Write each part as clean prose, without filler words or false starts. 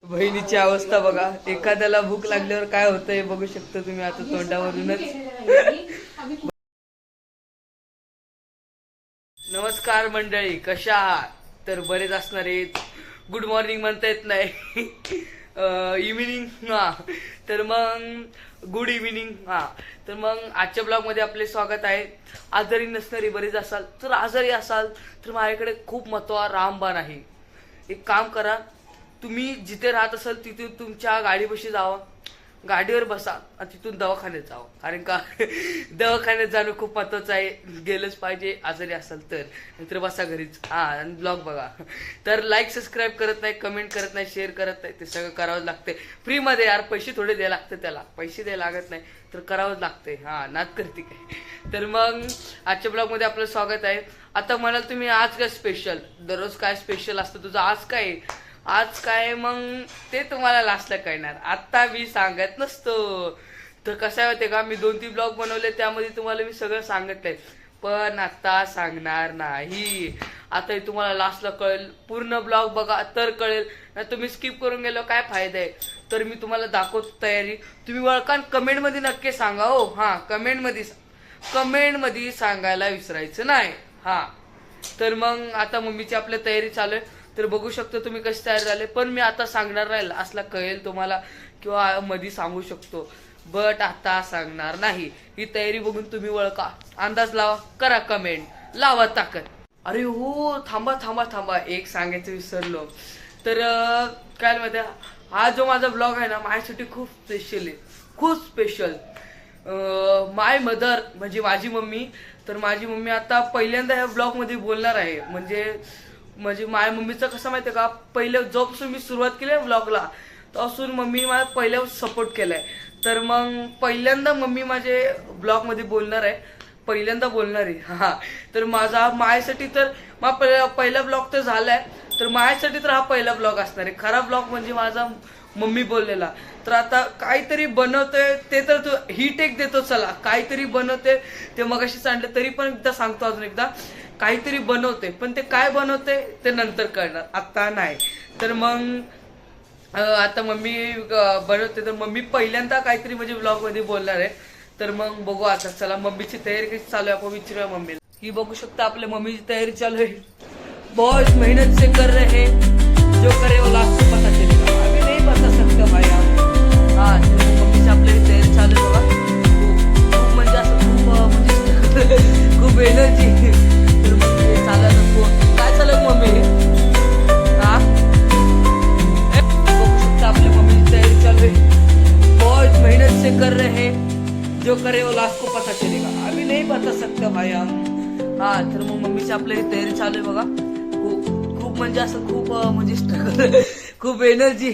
बहिणीची अवस्था बघा, एखाद्याला भूक लागल्यावर काय होतंय बघू शकता तुम्ही आता तोंडावरूनच. नमस्कार मंडळी, कशा आहात? तर बरेच असणार आहेत. गुड मॉर्निंग म्हणता येत नाही. इव्हिनिंग हा, तर मग गुड इव्हिनिंग हा. तर मग आजच्या ब्लॉग मध्ये आपले स्वागत आहे. आजारी नसणारी बरेच असाल, तर आजारी असाल तर माझ्याकडे खूप महत्त्वाचा रामबाण आहे. एक काम करा, तुम्ही जिथे राहत असाल तिथून तुमच्या गाडीपाशी जावा, गाडीवर बसा आणि तिथून दवाखान्यात जावं. कारण का दवाखान्यात जाणं खूप महत्वाचं आहे, गेलंच पाहिजे आजारी असाल तर. नाहीतर बसा घरीच हा आणि ब्लॉग बघा. तर लाईक सबस्क्राईब करत नाही, कमेंट करत नाही, शेअर करत नाही, ते सगळं करावंच लागते फ्रीमध्ये. यार पैसे थोडे द्यायला लागते, त्याला पैसे द्यायला लागत नाही तर करावंच लागते. हा नाद करते काय. तर मग आजच्या ब्लॉगमध्ये आपलं स्वागत आहे. आता म्हणाल तुम्ही आज काय स्पेशल, दररोज काय स्पेशल असतं तुझं, आज काय आज काय, मग ते तुम्हाला लास्टला कळणार. आता मी सांगत नसतो. तर कसं आहे होते का, मी 2-3 ब्लॉग बनवले, त्यामध्ये तुम्हाला मी सगळं सांगितलंय, पण आता सांगणार नाही. आता हे तुम्हाला लास्टला कळेल. पूर्ण ब्लॉग बघा तर कळेल, नाही तुम्ही स्किप करून गेलो काय फायदा आहे. तर मी तुम्हाला दाखवतो तयारी. तुम्ही वळका कमेंटमध्ये नक्की सांगा हो. हा कमेंटमध्ये सांगायला विसरायचं नाही हा. तर मग आता मम्मीची आपल्या तयारी चालू आहे, तर बघू शकतो तुम्ही कशी तयार झाले. पण मी आता सांगणार नाही, असला कळेल तुम्हाला किंवा मध्ये सांगू शकतो, बट आता सांगणार नाही. ही तयारी बघून तुम्ही वळका, अंदाज लावा, करा कमेंट, लावा ताकद. अरे हो, थांबा एक सांगायचं विसरलो. तर काय माहिती, हा जो माझा ब्लॉग आहे ना, माझ्यासाठी खूप स्पेशल आहे, खूप स्पेशल. माय मदर म्हणजे माझी मम्मी. तर माझी मम्मी आता पहिल्यांदा ह्या ब्लॉग मध्ये बोलणार आहे. म्हणजे माझ्या मम्मीचं कसं माहितीये का, पहिल्या जोपासून मी सुरुवात केली आहे ब्लॉगला तेव्हापासून मम्मी मला पहिल्या सपोर्ट केलाय. तर मग पहिल्यांदा मम्मी माझे ब्लॉग मध्ये बोलणार आहे, पहिल्यांदा बोलणार आहे हा. तर माझ्यासाठी तर पहिला ब्लॉग तर झालाय, तर माझ्यासाठी तर हा पहिला ब्लॉग असणार आहे. खरा ब्लॉग म्हणजे माझा मम्मी बोललेला. तर आता काहीतरी बनवतोय, ते तर तू ही टेक देतो, चला काहीतरी बनवते. ते मगाशी सांगितलं तरी पण एकदा सांगतो, अजून एकदा काहीतरी बनवते, पण ते काय बनवते ते नंतर कळणार, आता नाही. तर मग आता मम्मी बनवते, तर मम्मी पहिल्यांदा काहीतरी म्हणजे ब्लॉग मध्ये बोलणार आहे. तर मग बघू आता, चला मम्मीची तयारी कशी चालू आहे आपण विचारूया मम्मीला. ही बघू शकता आपल्या मम्मीची तयारी चालू आहे. बहुत मेहनत से कर रहे, जो करे वो लास्ट में पता चलेगा, अभी नहीं बता सकता भाई हा. मम्मीची आपल्याला तयारी चालू आहे बघा. खूप म्हणजे असं खूप म्हणजे खूप एनर्जी चालू नको. काय चालू मम्मी हा, बघू शकता आपल्या मम्मीची तयारी चालू आहे. बहुत मेहनत से कर रहे, जो करे वो लास्ट को पता चलेगा, अभी नहीं बता सकता भाई हम हा. तर मग मम्मीची आपल्याला तयारी चालू आहे बघा. खूप म्हणजे असं खूप म्हणजे स्ट्रगल, खूप एनर्जी.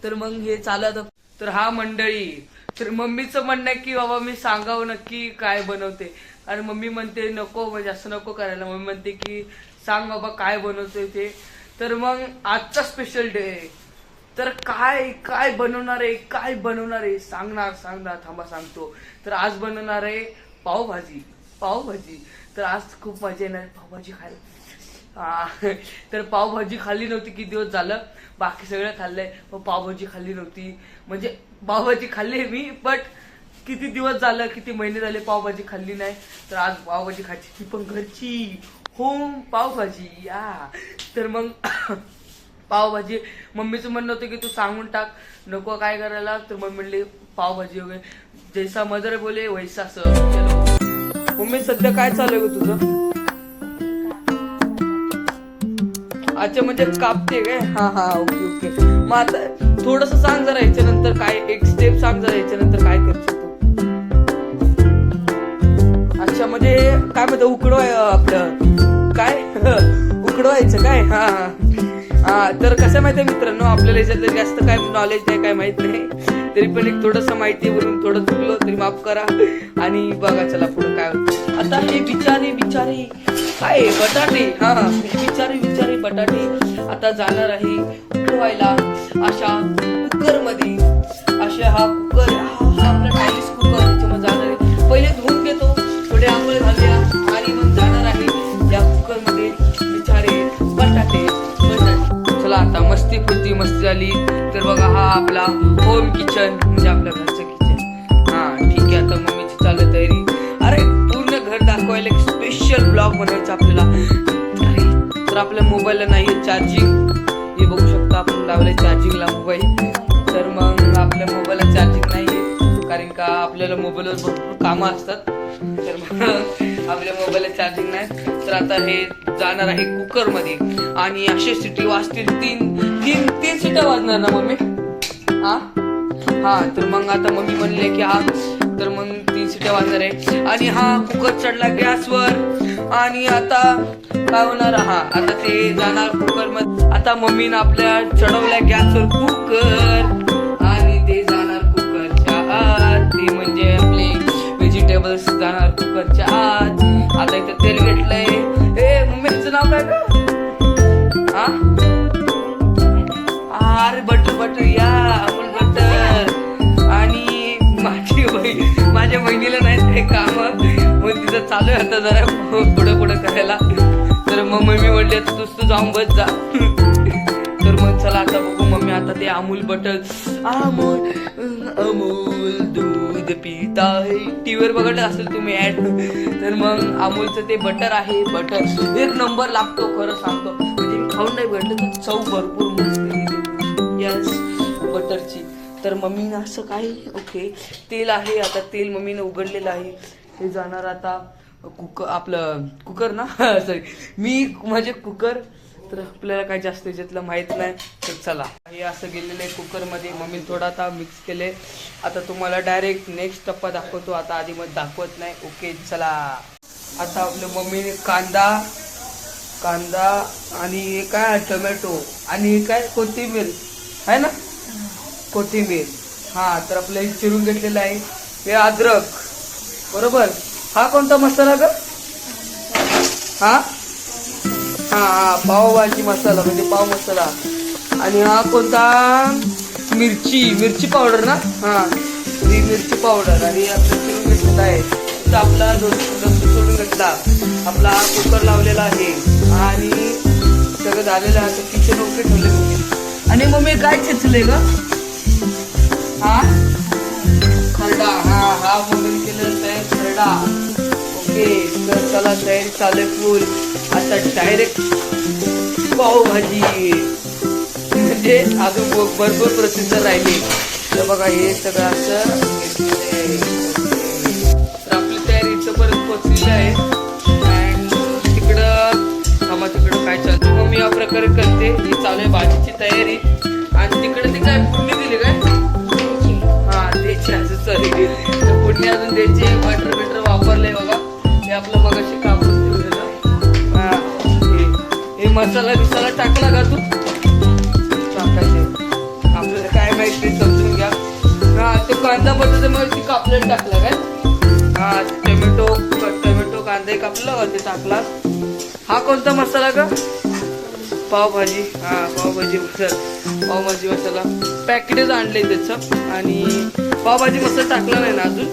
तर मग हे चालत. तर हा मंडळी, तर मम्मीचं म्हणणं आहे की बाबा मी सांगावं नक्की काय बनवते, आणि मम्मी म्हणते नको, म्हणजे असं नको करायला. मम्मी म्हणते की सांग बाबा काय बनवतोय ते. तर मग आजचा स्पेशल डे आहे, तर काय बनवणार आहे सांगणार थांबा सांगतो. तर आज बनवणार आहे पावभाजी. तर आज खूप मजा येणार पावभाजी खायला. तर पावभाजी खाल्ली नव्हती किती दिवस झालं, बाकी सगळं खाल्लंय पण पावभाजी खाल्ली नव्हती. म्हणजे पावभाजी खाल्ली मी, बट किती दिवस झालं, किती महिने झाले पावभाजी खाल्ली नाही. तर आज पावभाजी खायची, ती पण घरची होम पावभाजी या. तर मग पावभाजी, मम्मीचं म्हणणं होतं की तू सांगून टाक, नको काय करायला. तर मग म्हणले पावभाजी वगैरे, जैसा मदर बोले वैसा सर. मम्मी सध्या काय चालू आहे तुझं? अच्छा म्हणजे कापते काय, हा ओके. मग आता थोडस सांग जरा याच्या नंतर काय, एक स्टेप सांग जरा याच्या नंतर काय करशील तू. अच्छा म्हणजे काय म्हणतो, उकडवाय आपलं काय उकडवायचं काय हा. तर कसं माहितीये मित्रांनो, आपल्याला याच्यात जास्त काय नॉलेज नाही, काय माहित नाही, तरी पण एक थोडस माहिती म्हणून थोडं चुकलो तरी माफ करा. आणि बघा चला पुढे काय होतं. आता हे बिचारे काय बटाटे, हा बिचारे बटाटे आता जाणार आहे उकडवायला अशा कुकर मध्ये. अशा हा कुकर, हा आपला टायलिस कुकर, त्याच्यामध्ये जाणार आहे. पहिले धुवून घेतो, थोडे आंबळ घालूया आणि मग जाणार आहे या कुकर मध्ये बिचारे बटाटे. चला आता मस्ती मस्त झाली. तर बघा हा आपला होम किचन म्हणजे आपल्या घरचं किचन. हा ठीक आहे, आता मम्मीची चालू तयारी. अरे पूर्ण घर दाखवायला एक स्पेशल ब्लॉग बनवायचा आपल्याला. अरे तर आपल्या मोबाईलला नाही चार्जिंग, हे बघू शकता आपण लावलंय चार्जिंगला मोबाईल. तर मग आपल्या मोबाईलला चार्जिंग नाही, कारण का आपल्याला मोबाईलवर भरपूर कामं असतात. तर मग आपल्या मोबाईलला चार्जिंग नाही. तर आता हे जाणार आहे कुकर मध्ये आणि अशा सिटी वाजतील तीन सिट्या वाजणार ना मम्मी? हा तर मग आता मम्मी म्हणले की हा, तर मग 3 सिट्या वाजणार आहे. आणि हा कुकर चढला गॅसवर आणि आता काय होणार? हा आता ते जाणार कुकर मध्ये. आता मम्मीनं आपल्या चढवल्या गॅसवर कुकर आणि ते जाणार कुकरच्या आत. ते म्हणजे आपले व्हेजिटेबल्स जाणार कुकरच्या आत. आता इथं तेल घेतलंय. मम्मीचं नाव काय का? अरे बटर या अमूल बटर. आणि माझ्या बहिणीला नाही ते काम, मग तिथं चालू आहे आता जरा पुढं करायला. तर मग मम्मी म्हणले तू जाऊन बस जा. तर मग चला आता बघू मम्मी आता ते अमूल बटर, अमूल दूध पिता है, टीव्हीवर बघत असेल तुम्ही ऍड. तर मग अमूलचं ते बटर आहे. बटर एक नंबर लागतो खरं सांगतो. म्हणजे मी खाऊन नाही भेटलं तर चव भरपूर मस्त यस बटरची. तर मम्मीनं असं काय ओके तेल आहे. आता तेल मम्मीनं उघडलेलं आहे. हे जाणार आता आपलं कुकर ना सॉरी मी म्हणजे कुकर. तर आपल्याला काय जास्त याच्यातलं माहित नाही. तर चला हे असं गेलेलं आहे कुकरमध्ये. मम्मी थोडा आता मिक्स केले. आता तुम्हाला डायरेक्ट नेक्स्ट टप्पा दाखवतो. आता आधी मध्ये दाखवत नाही. ओके चला. आता आपल्या मम्मीने कांदा आणि काय टोमॅटो आणि काय कोथिंबीर आहे ना, कोथिंबीर. हा तर आपलं हे चिरून घेतलेलं आहे. हे अद्रक बरोबर. हा कोणता मसाला ग? हा पावभाजी मसाला म्हणजे पाव मसाला. आणि हा कोणता? मिरची पावडर ना. ही मिरची पावडर. आणि आपलं चिरून घेतलेला आहे. तर आपला सोडून घेतला. आपला कुकर लावलेला आहे आणि सगळं झालेलं आहे. किचन ओके ठेवले मम्मी. आणि मम्मी काय चिचले ग? खरडा. हा मम्मी केलं तयार खरडा. ओके तर चला तयारी चालू आहे फुल. आता डायरेक्ट पावभाजी म्हणजे अजून भरपूर प्रोसिजर राहिली. तर बघा हे सगळं असं तर आपली तयारी इथंपर्यंत पोहोचलेली आहे. अँड तिकडं काय चालतं मम्मी या प्रकारे करते. ही चालू आहे भाजीची तयारी. आणि तिकडे ती काय फोडणी दिली काय? द्यायची असं सॉरी फोडणी अजून द्यायची. बटर वापरलंय बघा. हे आपलं मगाशी कापून ठेवलेलं. हे मसाला टाकला का तू? टाकायचे आपल्याला काय माहिती समजून घ्या. तो कांदा बटाटा मग ती कापलेट टाकला काय? टोमॅटो कांदा कापला ते टाकला. हा कोणता मसाला का? पावभाजी. पावभाजी मसाला पॅकेटच आणलंय त्याचं. आणि पावभाजी मसाला टाकला नाही ना अजून.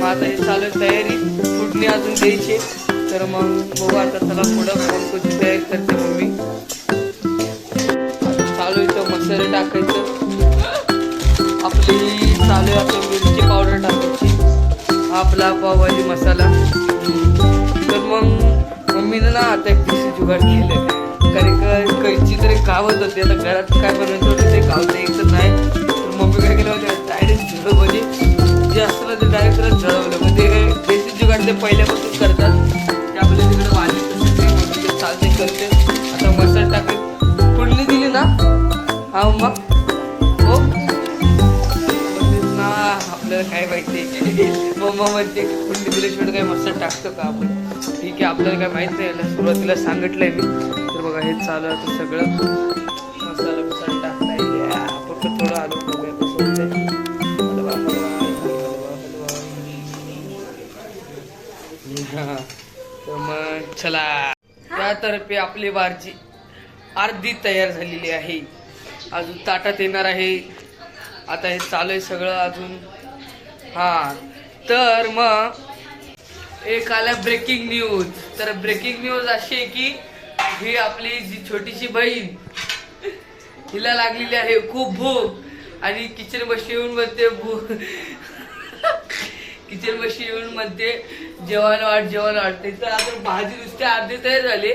मग आता हे चालू आहे तयारी. फुडणी अजून द्यायची. तर मग बघू आता चला पुढं कोणती तयारी करते मम्मी. चालू इथं मसाले टाकायचं. आपली चालू आहे आता मिरची पावडर टाकायची. आपला पावभाजी मसाला. तर मग मम्मीनं ना आता एक दिवशी जुगाड केलं. कारण कैची तरी गावत होते. आता घरात काय बनवायचं होतं ते गावचं एक तर नाही. तर मम्मी काय केलं होतं डायरेक्ट झुडं म्हणजे जे असतं ना ते डायरेक्ट त्याला झळवलं. म्हणजे बेसिक जुगाड ते पहिल्यापासून करतात. ते आपल्या तिकडे भाजी मम्मी ते चालते करते. आता मसाला टाकून फोडणी दिली ना. मग हो ना आपल्याला काय माहिती. मम्मा म्हणते फोडणी दिल्याशिवाय काय मसाला टाकतो का आपण? ठीक आहे आपल्याला काय माहित नाही. सुरुवातीला सांगितलंय मी. तर बघा हे चालू आहे सगळं. मसाला टाकलाय. आपण थोडं आलो बघूया कसं होतंय. तर मग चला त्यातर्फे आपली भाजी अर्धी तयार झालेली आहे. अजून ताटात येणार आहे. आता हे चालू आहे सगळं अजून. तर मग एक आला ब्रेकिंग न्यूज. तर ब्रेकिंग न्यूज अशी आहे की ही आपली जी छोटीशी बहीण हिला लागलेली आहे खूप भूक आणि किचन बशी येऊन म्हणते किचन बशी येऊन म्हणते जेवण वाट तर आता भाजी नुसते अर्धी तयार झाली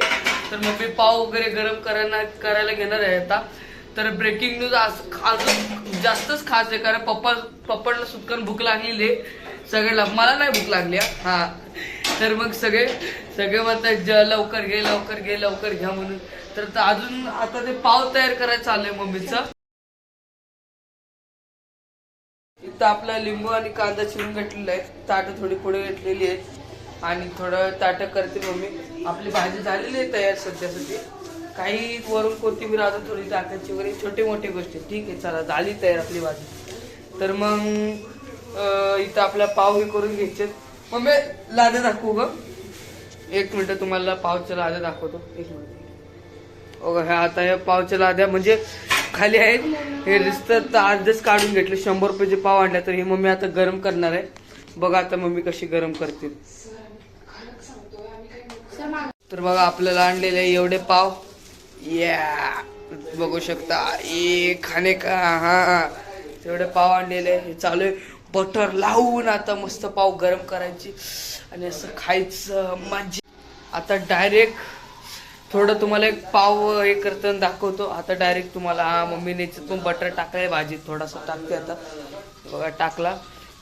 तर मम्मी पाव वगैरे गरम करायला घेणार आहे आता. तर ब्रेकिंग न्यूज अजून जास्तच खास आहे कारण पप्पाला सुटकन भूक लागलेली आहे सगळ्याला. मला नाही भूक लागली हा. तर मग सगळे म्हणतात लवकर घ्या म्हणून. तर अजून आता ते पाव तयार करायचं चाललंय मम्मीचं. इथं आपला लिंबू आणि कांदा चिरून घेतलेला आहे. ताटं थोडी पुढे घेतलेली आहेत आणि थोडं ताटं करते मम्मी. आपली भाजी झालेली आहे तयार सध्यासाठी. काही वरून कोथिंबीर अजून थोडी टाकायची वगैरे छोटे मोठे गोष्टी. ठीक आहे चला झाली तयार आपली भाजी. तर मग इथं आपला पाव हे करून घ्यायचे. मम्मी लाद्या दाखवू ग. एक मिनिट तुम्हाला पावच्या लाद्या दाखवतो. एक मिनिट. आता ह्या पावच्या लाद्या म्हणजे खाली आहेत. हे रिस्तर तर अर्धच काढून घेतले. 100 रुपयाचे पाव आणले. तर हे मम्मी आता गरम करणार आहे. बघा आता मम्मी कशी गरम करते. तर बघा आपल्याला आणलेले एवढे पाव. या बघू शकता खाणे का. हा तेवढे पाव आणलेले. हे चालू आहे बटर लावून आता मस्त पाव गरम करायची आणि असं खायचं मजा. आता डायरेक्ट थोडं तुम्हाला एक पाव हे करताना दाखवतो. आता डायरेक्ट तुम्हाला मम्मीने याच्यातून बटर टाकलाय भाजीत थोडासा टाकते आता. बघा टाकला.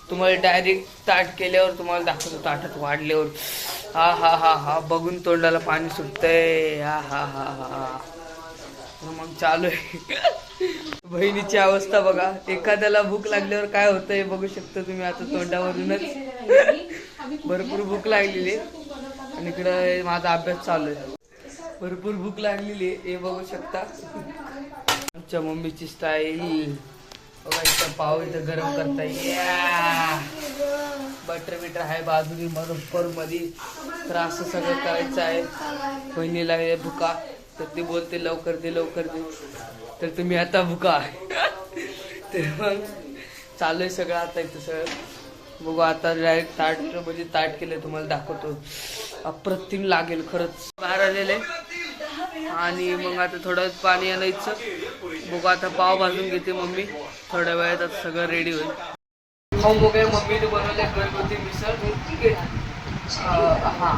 तुम्हाला डायरेक्ट ताट केल्यावर तुम्हाला दाखवतो ताटात वाढल्यावर. हा हा हा हा बघून तोंडाला पाणी सुटतंय. हा हा हा हा. मग चालू आहे. बहिणीची अवस्था बघा. एखाद्याला भूक लागल्यावर काय होतंय बघू शकता तुम्ही. आता तोंडावरूनच भरपूर भूक लागलेली आणि इकडं माझा अभ्यास चालू आहे. भरपूर भूक लागलेली आहे हे बघू शकता. आमच्या मम्मीची स्टाईल बघा. इथं पाव इथं गरम करता या. बटर बिटर आहे बाजूनी बरोबर मध्ये. तर असं सगळं करायचं आहे. बहिणीला भुका तर ती बोलते लवकर दे. तर तुम्ही आता भुका. तर मग चालू आहे सगळं आता इथं सगळं. बघू आता डायरेक्ट ताट म्हणजे ताट केलं तुम्हाला दाखवतो. अप्रतिम लागेल खरंच. बाहेर आलेले आणि मग आता थोडं पाणी आणायचं. बघू आता पाव भाजून घेते मम्मी. थोड्या वेळात आता सगळं रेडी होईल. खाऊन बघूया मम्मीने बनवले घरगुती मिसळ. ठीक आहे हा.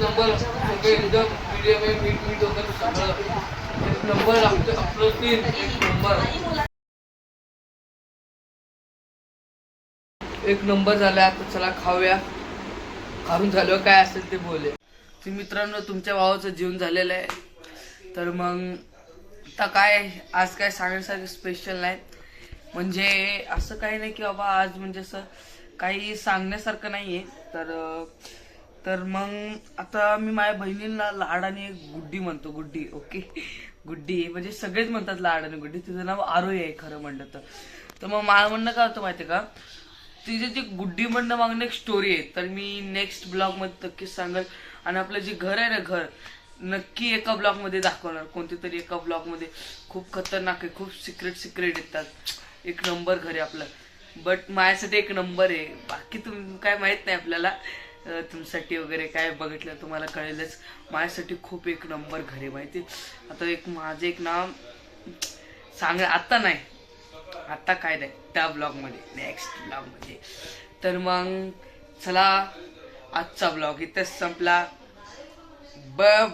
नंबर सगळे एकदम मीडियम आहे. मीठ वगैरे सगळं एक नंबर लागतो. अप्रतिम एक नंबर झाला. आता चला खाऊया. खाऊन झालं काय असेल ते बोले. तर मित्रांनो तुमच्या भावाचं जेवण झालेलं आहे. तर मग आता काय आज काय सांगण्यासारखं स्पेशल नाही. म्हणजे असं काही नाही की बाबा आज म्हणजे असं काही सांगण्यासारखं नाही आहे. तर मग आता मी माझ्या बहिणीला लाडाने गुड्डी म्हणतो. गुड्डी ओके. गुड्डी म्हणजे सगळेच म्हणतात लाडाने गुड्डी. तिचं नाव आरोही आहे खरं म्हणलं तर. तर मग मला म्हणणं काय होतं माहिती का. तिचे जे गुड्डी म्हणणं मागणं एक स्टोरी आहे. तर मी नेक्स्ट ब्लॉग मध्ये नक्कीच सांगेल. आणि आपलं जे घर आहे ना घर नक्की एका ब्लॉग मध्ये दाखवणार. कोणते तरी एका ब्लॉग मध्ये. खूप खतरनाक आहे. खूप सिक्रेट येतात. एक नंबर घर आहे आपलं. बट माझ्यासाठी एक नंबर आहे. बाकी काय माहित नाही आपल्याला. तुमच्यासाठी वगैरे काय बघितलं तुम्हाला कळेलच. माझ्यासाठी खूप एक नंबर घर आहे माहिती. आता माझं एक नाव सांग आता नाही. आता काय नाही त्या ब्लॉग मध्ये नेक्स्ट ब्लॉग मध्ये. तर मग चला आजचा ब्लॉग इथेच संपला. बाय.